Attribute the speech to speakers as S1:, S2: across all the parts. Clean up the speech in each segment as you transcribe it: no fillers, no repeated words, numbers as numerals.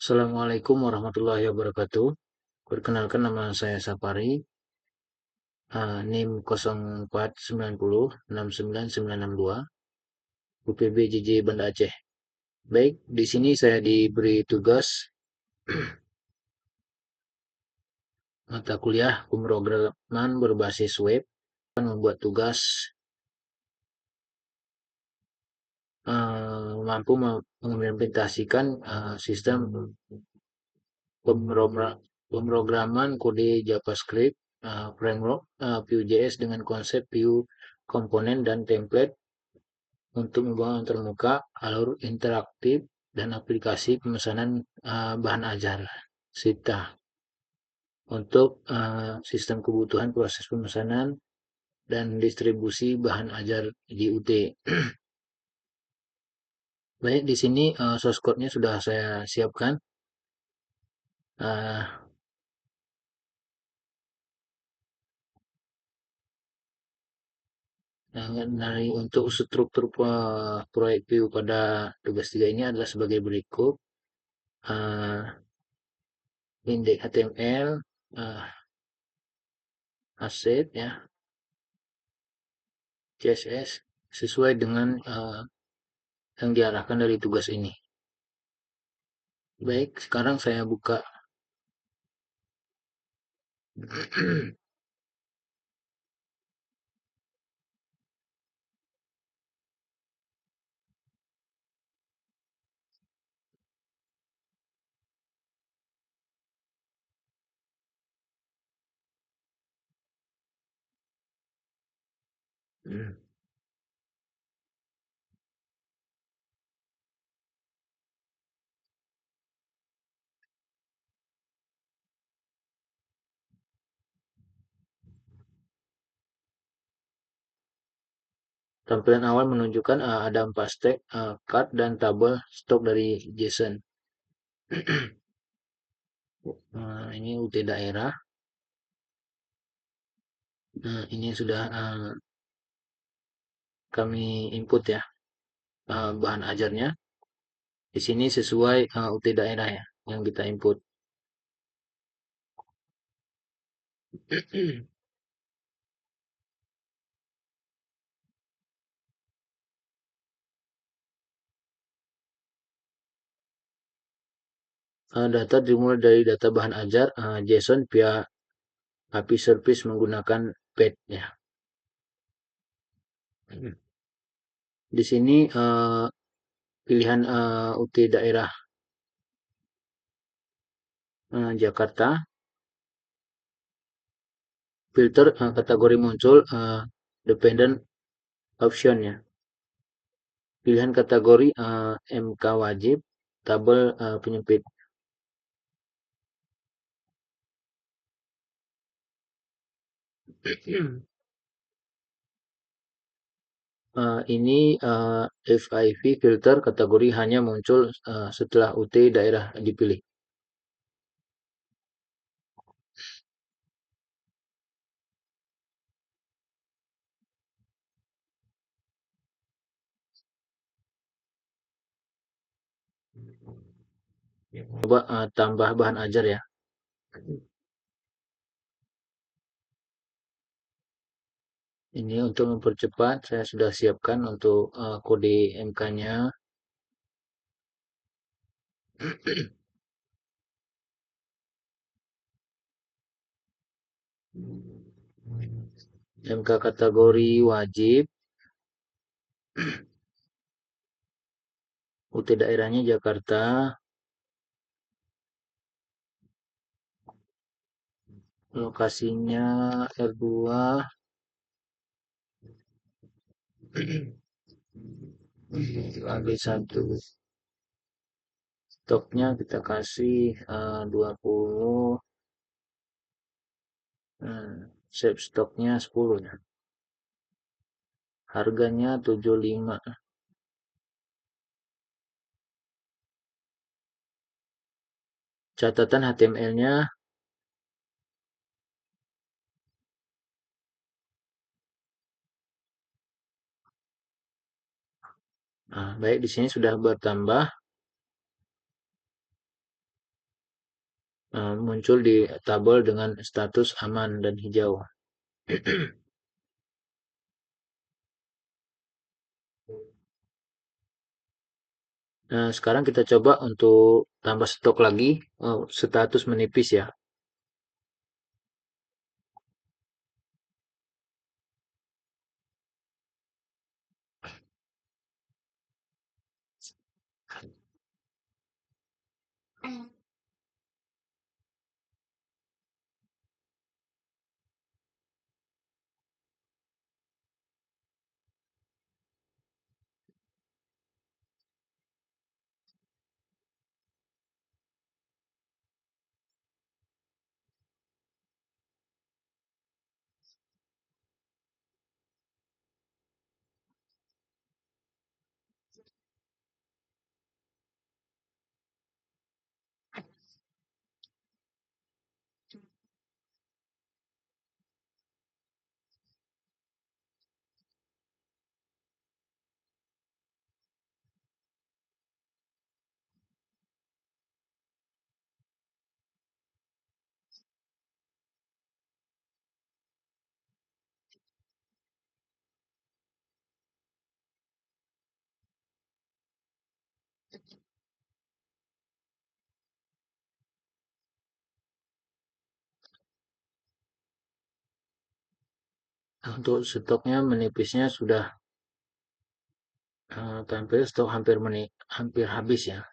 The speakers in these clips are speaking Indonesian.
S1: Assalamualaikum warahmatullahi wabarakatuh. Perkenalkan nama saya Sapari, NIM 04906992, UPB JJ Banda Aceh. Baik, di sini saya diberi tugas mata kuliah pemrograman berbasis web, membuat tugas mampu mengimplementasikan sistem pemrograman kode JavaScript, framework Vue.js dengan konsep Vue komponen dan template untuk membangun termuka, alur interaktif, dan aplikasi pemesanan bahan ajar SITA untuk sistem kebutuhan proses pemesanan dan distribusi bahan ajar di UT. Baik, di sini source code-nya sudah saya siapkan. Uh, Dari untuk struktur proyek Vue pada tugas 3 ini adalah sebagai berikut. Uh, Index HTML, asset ya, CSS sesuai dengan yang diarahkan dari tugas ini. Baik, sekarang saya buka. Tampilan awal menunjukkan ada 4 stack, card, dan tabel stok dari JSON. Ini UT daerah. Ini sudah kami input ya, bahan ajarnya. Di sini sesuai UT daerah ya, yang kita input. Data dimulai dari data bahan ajar JSON via API service menggunakan PET ya. Di sini pilihan UT daerah Jakarta, filter kategori muncul dependent option ya. Pilihan kategori MK wajib, tabel penyempit. Ini FIV filter kategori hanya muncul setelah UT daerah dipilih. Coba tambah bahan ajar ya. Ini untuk mempercepat saya sudah siapkan untuk kode MK-nya. MK kategori wajib, UT daerahnya Jakarta, lokasinya R2, AB1. Stoknya kita kasih 20, save stoknya 10 ya. Harganya 75. Catatan HTML-nya baik, di sini sudah bertambah. muncul di tabel dengan status aman dan hijau. Nah, sekarang kita coba untuk tambah stok lagi, status menipis ya. Nah, untuk stoknya menipisnya sudah tampil stok hampir habis ya.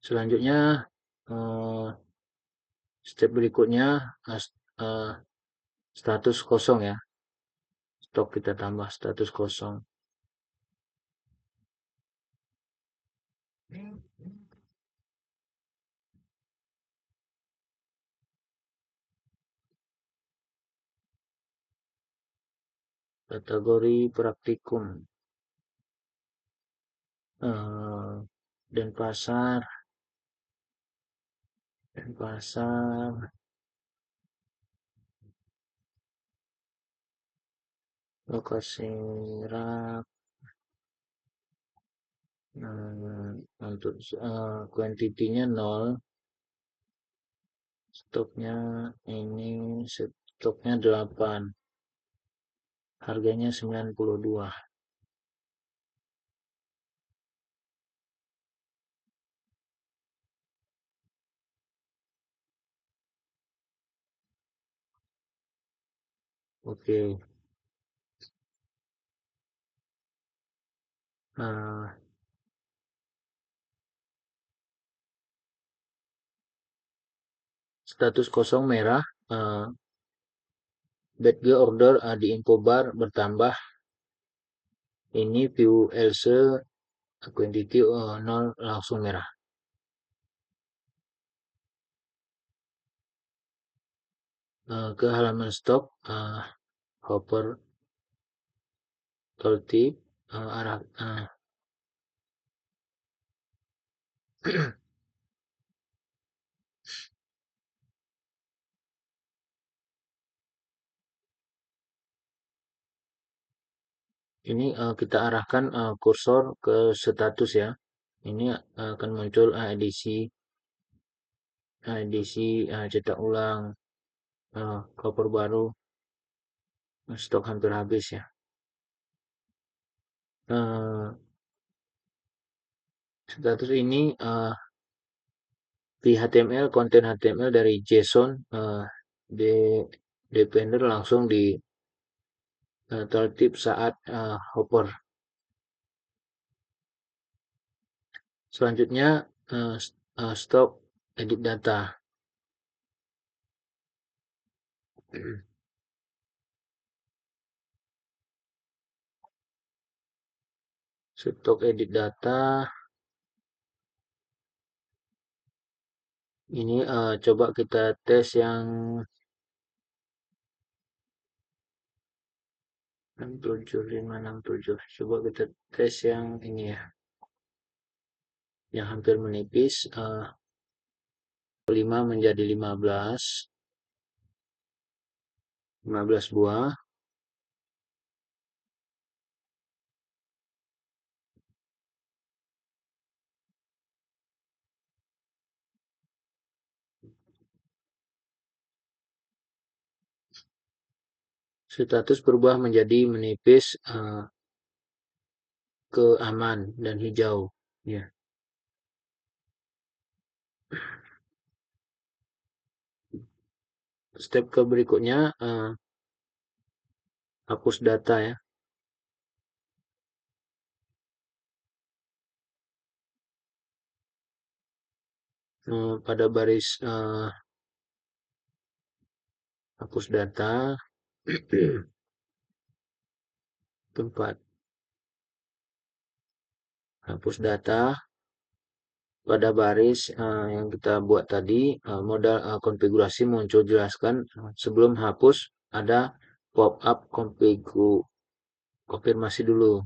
S1: Selanjutnya eh, step berikutnya eh, status kosong ya. Stok kita tambah status kosong. Kategori praktikum. Eh, Denpasar, Denpasar, lokasi rak, untuk kuantitinya 0, stoknya ini stoknya 8, harganya 92. Oke. Nah, status kosong merah, batch order di info bar bertambah. Ini view else quantity 0 langsung merah. Ke halaman stok, hopper tooltip, arah ini kita arahkan kursor ke status ya. Ini akan muncul edisi cetak ulang, koper baru, stok hampir habis ya. Eh, Status ini di HTML, konten HTML dari JSON di depender langsung di tertib saat hopper. Selanjutnya stop edit data. Stop edit data. Ini coba kita tes yang 67567. Coba kita tes yang ini ya, yang hampir menipis. 5 menjadi 15 buah. Status berubah menjadi menipis ke aman dan hijau. Ya. Step ke berikutnya hapus data ya. Pada baris hapus data tempat hapus data pada baris yang kita buat tadi, modal konfigurasi muncul jelaskan sebelum hapus ada pop-up konfirmasi dulu.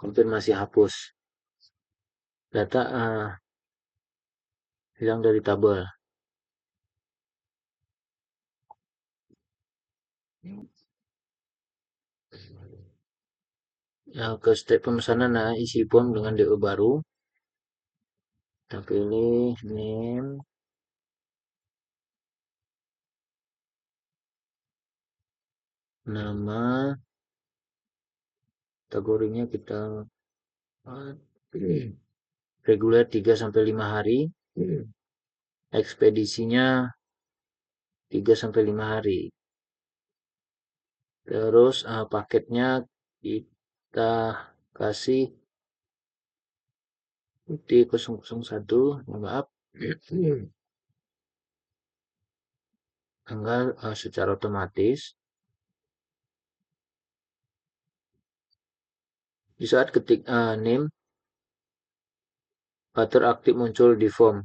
S1: Konfirmasi hapus data hilang dari tabel. Ke step pemesanan, isi form dengan DO baru. Kita pilih name, nama, kategorinya kita reguler 3 sampai 5 hari, ekspedisinya 3 sampai 5 hari. Terus paketnya kita kasih T001, maaf, tanggal secara otomatis. Di saat ketik name, filter aktif muncul di form.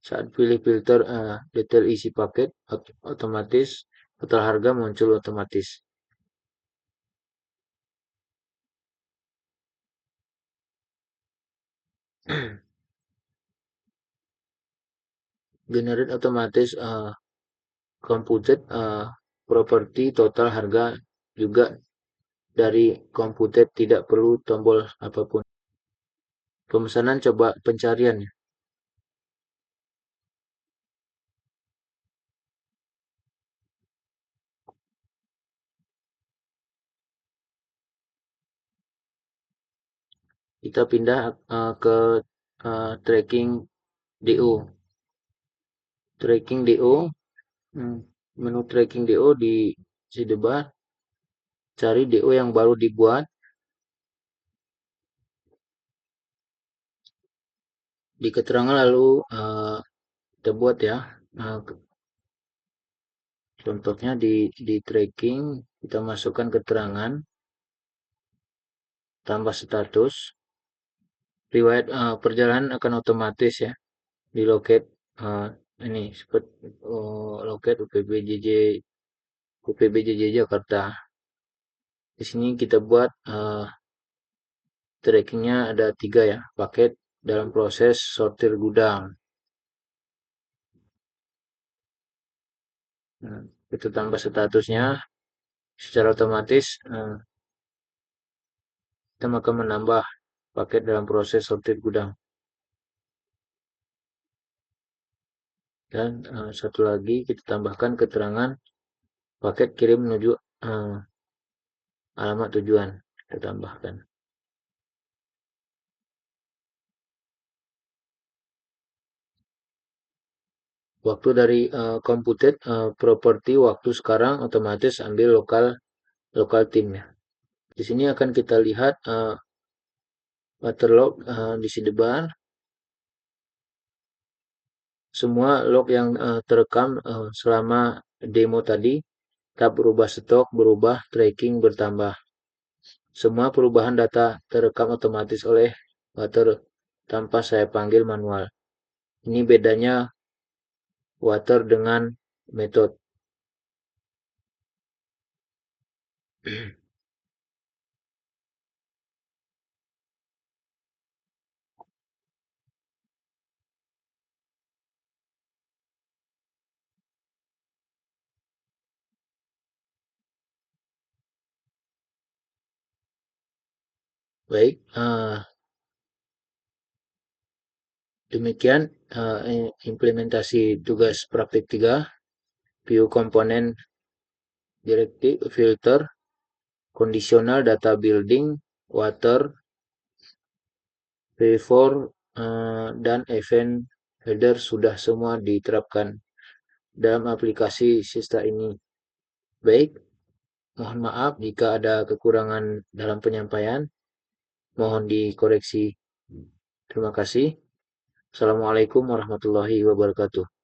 S1: Saat pilih filter detail isi paket, otomatis total harga muncul otomatis. Generate otomatis computed property total harga juga dari computed, tidak perlu tombol apapun. Pemesanan coba pencarian. Kita pindah ke tracking DO. Tracking DO, menu tracking DO di sidebar, cari DO yang baru dibuat. Di keterangan lalu kita buat ya. Contohnya di tracking kita masukkan keterangan, tambah status, riwayat perjalanan akan otomatis ya di loket ini seperti loket UPBJJ Jakarta. Di sini kita buat trackingnya ada 3 ya, paket dalam proses sortir gudang. Kita tambah statusnya secara otomatis, kita akan menambah paket dalam proses sortir gudang. Dan satu lagi kita tambahkan keterangan paket kirim menuju alamat tujuan, kita tambahkan. Waktu dari computed property waktu sekarang otomatis ambil lokal tim ya. Di sini akan kita lihat waterlog di sidebar. Semua log yang terekam selama demo tadi, tab berubah stok, berubah, tracking bertambah. Semua perubahan data terekam otomatis oleh water tanpa saya panggil manual. Ini bedanya water dengan metode. Baik, Demikian implementasi tugas praktik 3, view komponen directive filter, conditional data building, water, before, dan event header sudah semua diterapkan dalam aplikasi Sista ini. Baik, mohon maaf jika ada kekurangan dalam penyampaian, mohon dikoreksi. Terima kasih. Assalamualaikum warahmatullahi wabarakatuh.